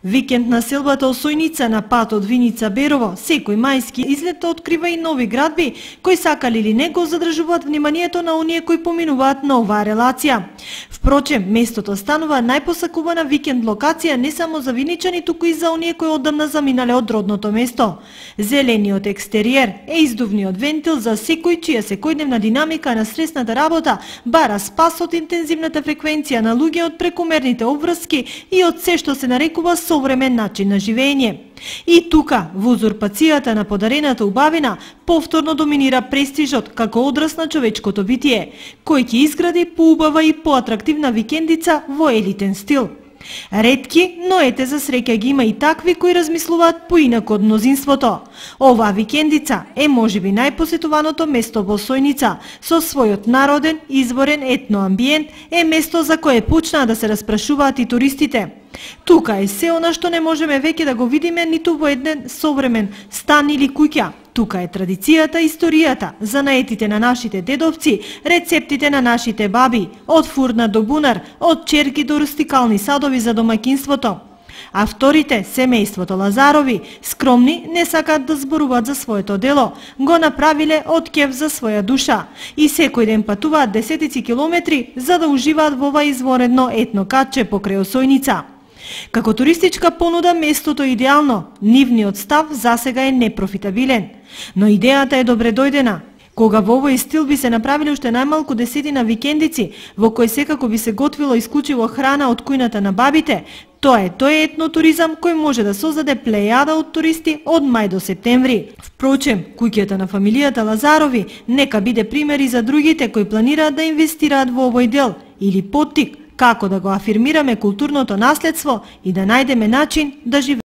Викенд на селбата Осојница на патот Виница-Берово, секој мајски излет открива и нови градби, кои сакали или не го задржуваат вниманието на оние кои поминуваат на оваа релација. Впрочем, местото станува најпосакувана викенд локација не само за виничани, туку и за оние кои оддавна заминале од родното место. Зелениот екстериер е издувниот вентил за секој чија секојдневна динамика на стресната работа бара спас од интензивната фреквенција на луѓе, од прекумерните обврски и од се што се нарекува современ начин на живење. И тука, во узурпацијата на подарената убавина, повторно доминира престижот како одраз на човечкото битие, кој ќе изгради поубава и поатрактивна викендица во елитен стил. Ретки, но ете за среќа ги има и такви кои размислуваат поинаку од мнозинството. Оваа викендица е можеби најпосетуваното место во Осојница, со својот народен, изворен етноамбиент, е место за кое почнаа да се распрашуваат и туристите. Тука е се она што не можеме веќе да го видиме ниту во еден современ стан или куќа. Тука е традицијата, историјата, занаетите на нашите дедовци, рецептите на нашите баби, од фурна до бунар, од черки до рустикални садови за домаќинството. Авторите, семејството Лазарови, скромни, не сакаат да зборуваат за своето дело, го направиле од кеф за своја душа и секој ден патуваат десетици километри за да уживаат во ова изворедно етно катче покрај Осојница. Како туристичка понуда местото е идеално, нивниот став засега е непрофитабилен, но идејата е добре дојдена. Кога во овој стил би се направиле уште најмалку десетина викендици, во кои секако би се готвило исклучиво храна од кујната на бабите, тој е етнотуризам кој може да создаде плејада од туристи од мај до септември. Впрочем, куќата на фамилијата Лазарови нека биде пример и за другите кои планираат да инвестираат во овој дел, или поттик како да го афирмираме културното наследство и да најдеме начин да живееме